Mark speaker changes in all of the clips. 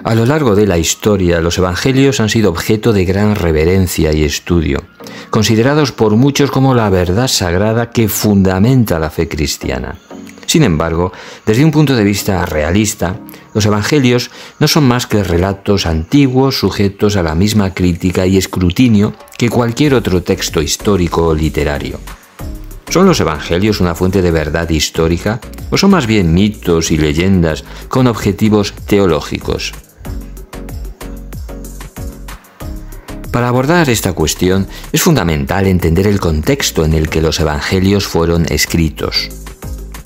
Speaker 1: A lo largo de la historia, los evangelios han sido objeto de gran reverencia y estudio, considerados por muchos como la verdad sagrada que fundamenta la fe cristiana. Sin embargo, desde un punto de vista realista, los evangelios no son más que relatos antiguos sujetos a la misma crítica y escrutinio que cualquier otro texto histórico o literario. ¿Son los evangelios una fuente de verdad histórica o son más bien mitos y leyendas con objetivos teológicos? Para abordar esta cuestión es fundamental entender el contexto en el que los evangelios fueron escritos.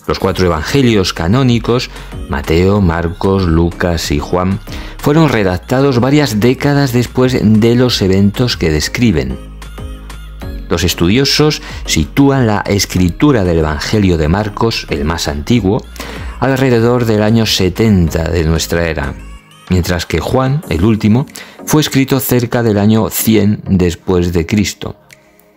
Speaker 1: Los 4 evangelios canónicos, Mateo, Marcos, Lucas y Juan, fueron redactados varias décadas después de los eventos que describen. Los estudiosos sitúan la escritura del Evangelio de Marcos, el más antiguo, alrededor del año 70 de nuestra era, mientras que Juan, el último, fue escrito cerca del año 100 después de Cristo.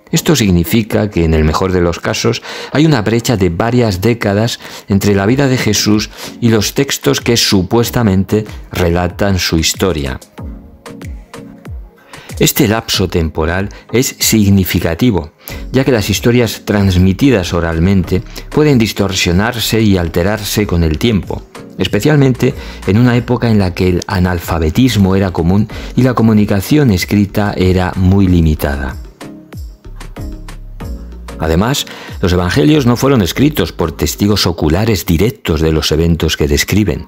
Speaker 1: Esto significa que, en el mejor de los casos, hay una brecha de varias décadas entre la vida de Jesús y los textos que supuestamente relatan su historia. Este lapso temporal es significativo, ya que las historias transmitidas oralmente pueden distorsionarse y alterarse con el tiempo, especialmente en una época en la que el analfabetismo era común y la comunicación escrita era muy limitada. Además, los evangelios no fueron escritos por testigos oculares directos de los eventos que describen.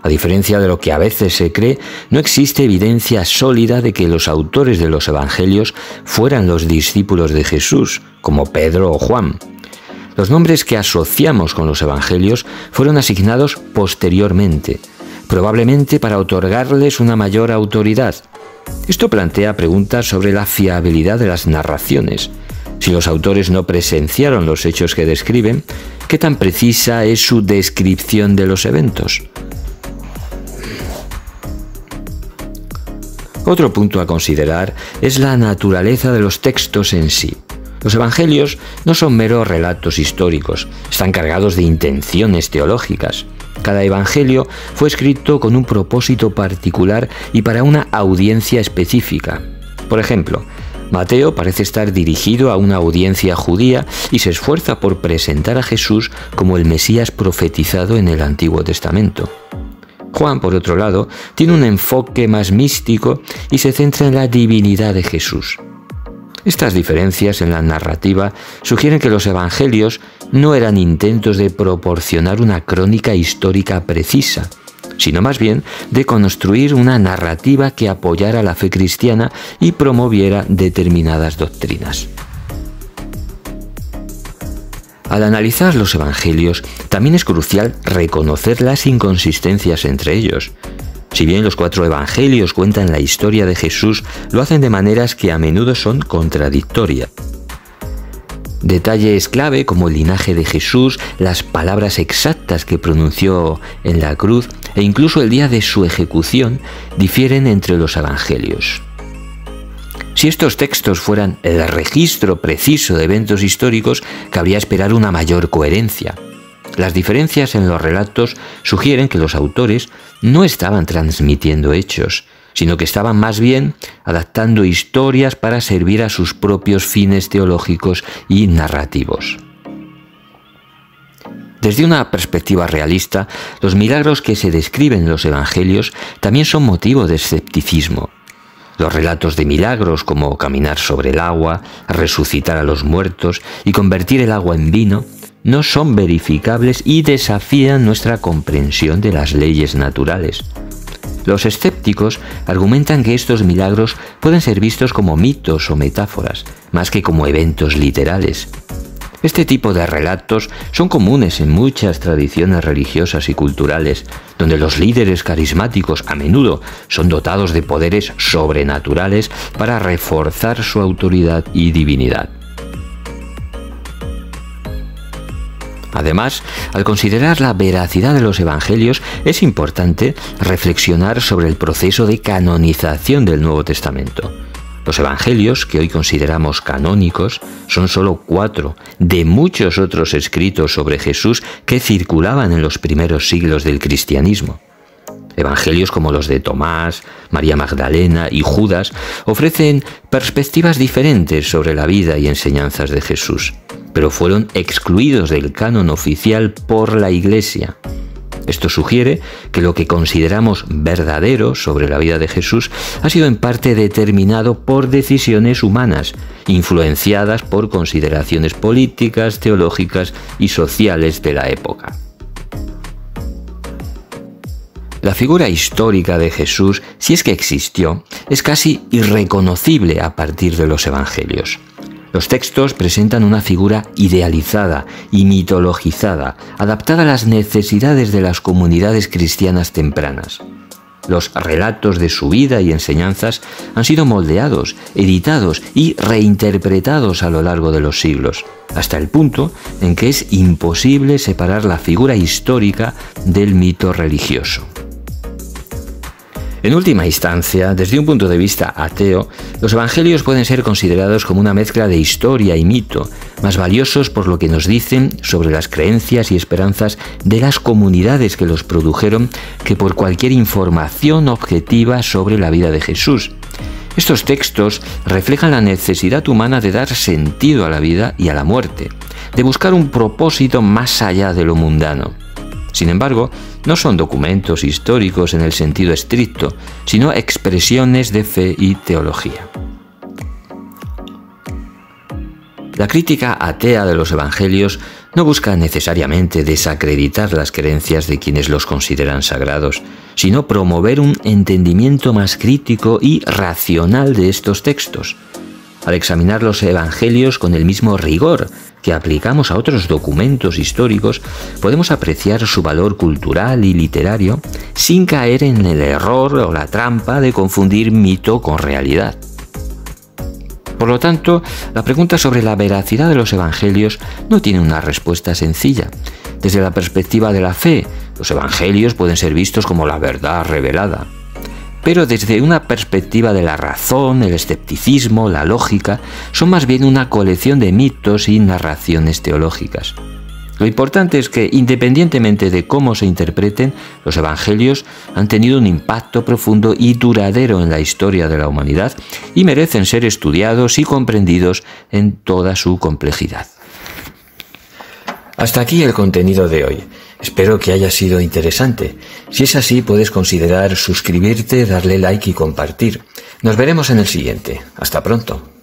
Speaker 1: A diferencia de lo que a veces se cree, no existe evidencia sólida de que los autores de los evangelios fueran los discípulos de Jesús, como Pedro o Juan. Los nombres que asociamos con los evangelios fueron asignados posteriormente, probablemente para otorgarles una mayor autoridad. Esto plantea preguntas sobre la fiabilidad de las narraciones. Si los autores no presenciaron los hechos que describen, ¿qué tan precisa es su descripción de los eventos? Otro punto a considerar es la naturaleza de los textos en sí. Los evangelios no son meros relatos históricos, están cargados de intenciones teológicas. Cada evangelio fue escrito con un propósito particular y para una audiencia específica. Por ejemplo, Mateo parece estar dirigido a una audiencia judía y se esfuerza por presentar a Jesús como el Mesías profetizado en el Antiguo Testamento. Juan, por otro lado, tiene un enfoque más místico y se centra en la divinidad de Jesús. Estas diferencias en la narrativa sugieren que los evangelios no eran intentos de proporcionar una crónica histórica precisa, sino más bien de construir una narrativa que apoyara la fe cristiana y promoviera determinadas doctrinas. Al analizar los evangelios, también es crucial reconocer las inconsistencias entre ellos. Si bien los 4 evangelios cuentan la historia de Jesús, lo hacen de maneras que a menudo son contradictorias. Detalles clave como el linaje de Jesús, las palabras exactas que pronunció en la cruz e incluso el día de su ejecución difieren entre los evangelios. Si estos textos fueran el registro preciso de eventos históricos, cabría esperar una mayor coherencia. Las diferencias en los relatos sugieren que los autores no estaban transmitiendo hechos, sino que estaban más bien adaptando historias para servir a sus propios fines teológicos y narrativos. Desde una perspectiva realista, los milagros que se describen en los evangelios también son motivo de escepticismo. Los relatos de milagros como caminar sobre el agua, resucitar a los muertos y convertir el agua en vino no son verificables y desafían nuestra comprensión de las leyes naturales. Los escépticos argumentan que estos milagros pueden ser vistos como mitos o metáforas, más que como eventos literales. Este tipo de relatos son comunes en muchas tradiciones religiosas y culturales, donde los líderes carismáticos a menudo son dotados de poderes sobrenaturales para reforzar su autoridad y divinidad. Además, al considerar la veracidad de los evangelios, es importante reflexionar sobre el proceso de canonización del Nuevo Testamento. Los evangelios, que hoy consideramos canónicos, son solo 4 de muchos otros escritos sobre Jesús que circulaban en los primeros siglos del cristianismo. Evangelios como los de Tomás, María Magdalena y Judas ofrecen perspectivas diferentes sobre la vida y enseñanzas de Jesús, pero fueron excluidos del canon oficial por la Iglesia. Esto sugiere que lo que consideramos verdadero sobre la vida de Jesús ha sido en parte determinado por decisiones humanas, influenciadas por consideraciones políticas, teológicas y sociales de la época. La figura histórica de Jesús, si es que existió, es casi irreconocible a partir de los Evangelios. Los textos presentan una figura idealizada y mitologizada, adaptada a las necesidades de las comunidades cristianas tempranas. Los relatos de su vida y enseñanzas han sido moldeados, editados y reinterpretados a lo largo de los siglos, hasta el punto en que es imposible separar la figura histórica del mito religioso. En última instancia, desde un punto de vista ateo, los evangelios pueden ser considerados como una mezcla de historia y mito, más valiosos por lo que nos dicen sobre las creencias y esperanzas de las comunidades que los produjeron que por cualquier información objetiva sobre la vida de Jesús. Estos textos reflejan la necesidad humana de dar sentido a la vida y a la muerte, de buscar un propósito más allá de lo mundano. Sin embargo, no son documentos históricos en el sentido estricto, sino expresiones de fe y teología. La crítica atea de los evangelios no busca necesariamente desacreditar las creencias de quienes los consideran sagrados, sino promover un entendimiento más crítico y racional de estos textos. Al examinar los evangelios con el mismo rigor que aplicamos a otros documentos históricos, podemos apreciar su valor cultural y literario sin caer en el error o la trampa de confundir mito con realidad. Por lo tanto, la pregunta sobre la veracidad de los evangelios no tiene una respuesta sencilla. Desde la perspectiva de la fe, los evangelios pueden ser vistos como la verdad revelada. Pero desde una perspectiva de la razón, el escepticismo, la lógica, son más bien una colección de mitos y narraciones teológicas. Lo importante es que, independientemente de cómo se interpreten, los evangelios han tenido un impacto profundo y duradero en la historia de la humanidad y merecen ser estudiados y comprendidos en toda su complejidad. Hasta aquí el contenido de hoy. Espero que haya sido interesante. Si es así, puedes considerar suscribirte, darle like y compartir. Nos veremos en el siguiente. Hasta pronto.